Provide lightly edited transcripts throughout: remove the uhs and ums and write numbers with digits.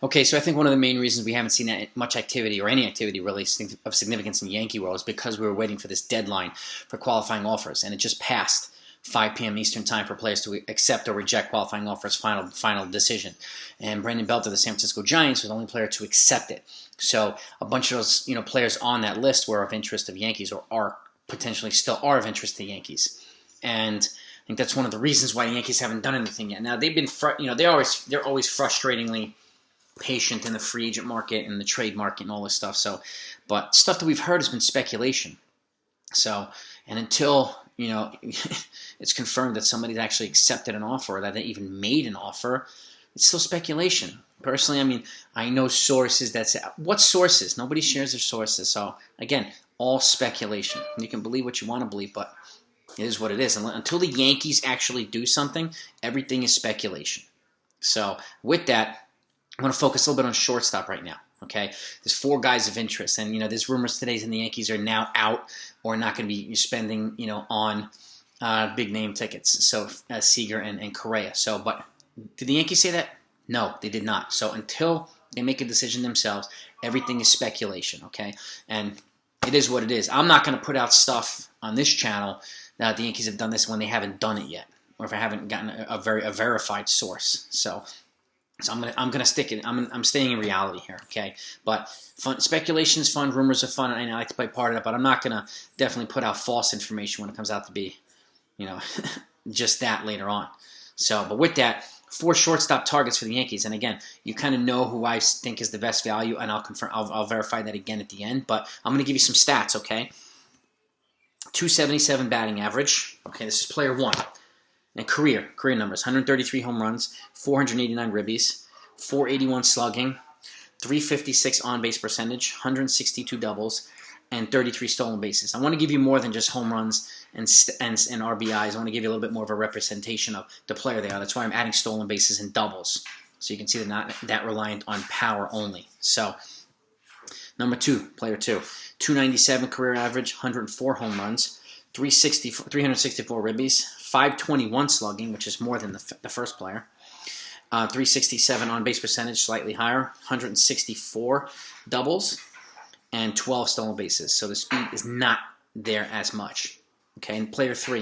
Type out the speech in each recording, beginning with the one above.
Okay, so I think one of the main reasons we haven't seen that much activity or any activity really of significance in the Yankee world is because we were waiting for this deadline for qualifying offers, and it just passed 5 p.m. Eastern time for players to accept or reject qualifying offers final decision. And Brandon Belt of the San Francisco Giants was the only player to accept it. So a bunch of those players on that list were of interest of Yankees, or are potentially still are of interest to Yankees. And I think that's one of the reasons why the Yankees haven't done anything yet. Now they've been they're always frustratingly patient in the free agent market and the trade market and all this stuff. So, but stuff that we've heard has been speculation. So, and until it's confirmed that somebody's actually accepted an offer or that they even made an offer, it's still speculation. Personally, I mean, I know sources that say, what sources? Nobody shares their sources. So, again, all speculation. You can believe what you want to believe, but it is what it is. And until the Yankees actually do something, everything is speculation. So, with that, I'm going to focus a little bit on shortstop right now. Okay, there's 4 guys of interest, and there's rumors today that the Yankees are now out or not going to be spending on big name tickets. So Seager and Correa. So, but did the Yankees say that? No, they did not. So until they make a decision themselves, everything is speculation. Okay, and it is what it is. I'm not going to put out stuff on this channel that the Yankees have done this when they haven't done it yet, or if I haven't gotten a verified source. So I'm gonna stick it. I'm staying in reality here, okay? But speculation is fun, rumors are fun, and I like to play part of it. But I'm not gonna definitely put out false information when it comes out to be, just that later on. So, but with that, 4 shortstop targets for the Yankees, and again, you kind of know who I think is the best value, and I'll confirm. I'll verify that again at the end. But I'm gonna give you some stats, okay? 277 batting average. Okay, this is player 1. And career numbers: 133 home runs, 489 ribbies, 481 slugging, 356 on-base percentage, 162 doubles, and 33 stolen bases. I want to give you more than just home runs and RBIs. I want to give you a little bit more of a representation of the player they are. That's why I'm adding stolen bases and doubles, so you can see they're not that reliant on power only. So, number 2, player 2, 297 career average, 104 home runs, 364 ribbies, 521 slugging, which is more than the first player, 367 on-base percentage, slightly higher, 164 doubles, and 12 stolen bases. So the speed is not there as much. Okay, and player 3,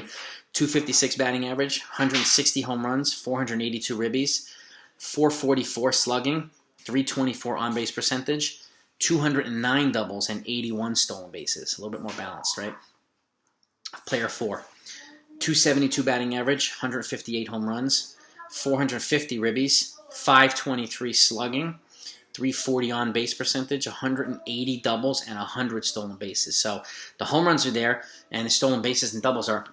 256 batting average, 160 home runs, 482 ribbies, 444 slugging, 324 on-base percentage, 209 doubles, and 81 stolen bases. A little bit more balanced, right? Player 4, 272 batting average, 158 home runs, 450 ribbies, 523 slugging, 340 on base percentage, 180 doubles, and 100 stolen bases. So the home runs are there, and the stolen bases and doubles are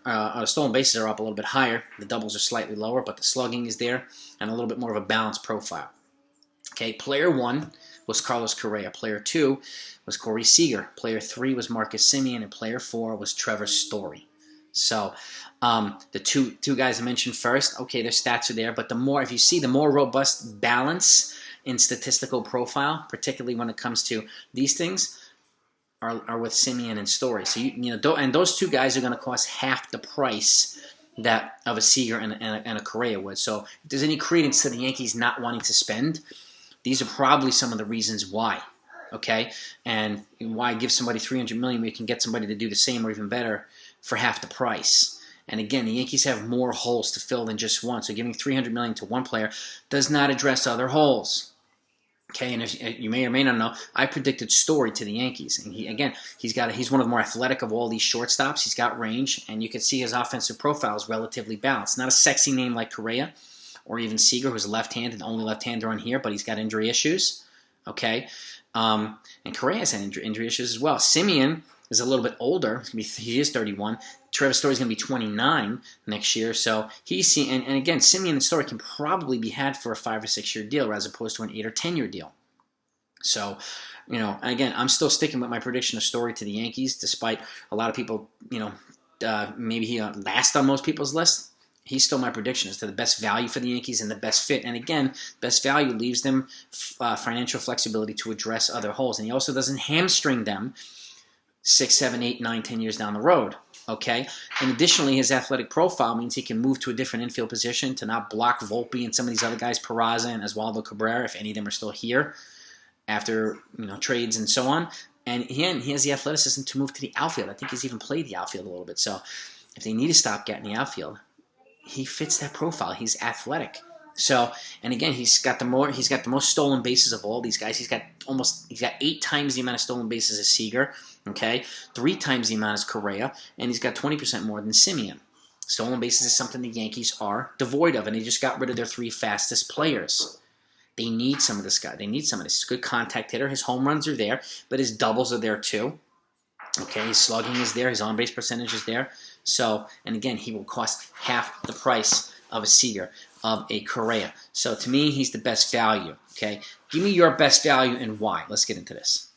stolen bases are up a little bit higher. The doubles are slightly lower, but the slugging is there, and a little bit more of a balanced profile. Okay, player 1 was Carlos Correa. Player 2 was Corey Seager. Player 3 was Marcus Semien, and player 4 was Trevor Story. So the two guys I mentioned first, okay, their stats are there, but the more robust balance in statistical profile, particularly when it comes to these things, are with Semien and Story. So and those 2 guys are going to cost half the price that of a Seager and a Correa would. So if there's any credence to the Yankees not wanting to spend, these are probably some of the reasons why. Okay, and why give somebody $300 million when you can get somebody to do the same or even better for half the price? And again, the Yankees have more holes to fill than just one. So giving $300 million to one player does not address other holes. Okay, and if you may or may not know, I predicted Story to the Yankees, and he's one of the more athletic of all these shortstops. He's got range, and you can see his offensive profile is relatively balanced. Not a sexy name like Correa or even Seager, who's left-handed, the only left-hander on here, but he's got injury issues. Okay, and Correa's had injury issues as well. Semien is a little bit older. He is 31. Trevor Story's going to be 29 next year. So and again, Semien and Story can probably be had for a 5 or 6 year deal as opposed to an 8 or 10 year deal. So, again, I'm still sticking with my prediction of Story to the Yankees, despite a lot of people, maybe he last on most people's list. He's still my prediction as to the best value for the Yankees and the best fit. And again, best value leaves them financial flexibility to address other holes. And he also doesn't hamstring them 6, 7, 8, 9, 10 years down the road. Okay, and additionally, his athletic profile means he can move to a different infield position to not block Volpe and some of these other guys, Peraza and Oswaldo Cabrera, if any of them are still here after trades and so on. And he has the athleticism to move to the outfield. I think he's even played the outfield a little bit. So if they need to stop getting the outfield, he fits that profile. He's athletic. So, and again, he's got the most stolen bases of all these guys. He's got 8 times the amount of stolen bases as Seager, okay? 3 times the amount as Correa, and he's got 20% more than Simeon. Stolen bases is something the Yankees are devoid of, and they just got rid of their 3 fastest players. They need some of this guy. They need some of this. He's a good contact hitter. His home runs are there, but his doubles are there too. Okay, his slugging is there. His on-base percentage is there. So, and again, he will cost half the price of a Seager, of a Correa. So to me, he's the best value. Okay, give me your best value and why. Let's get into this.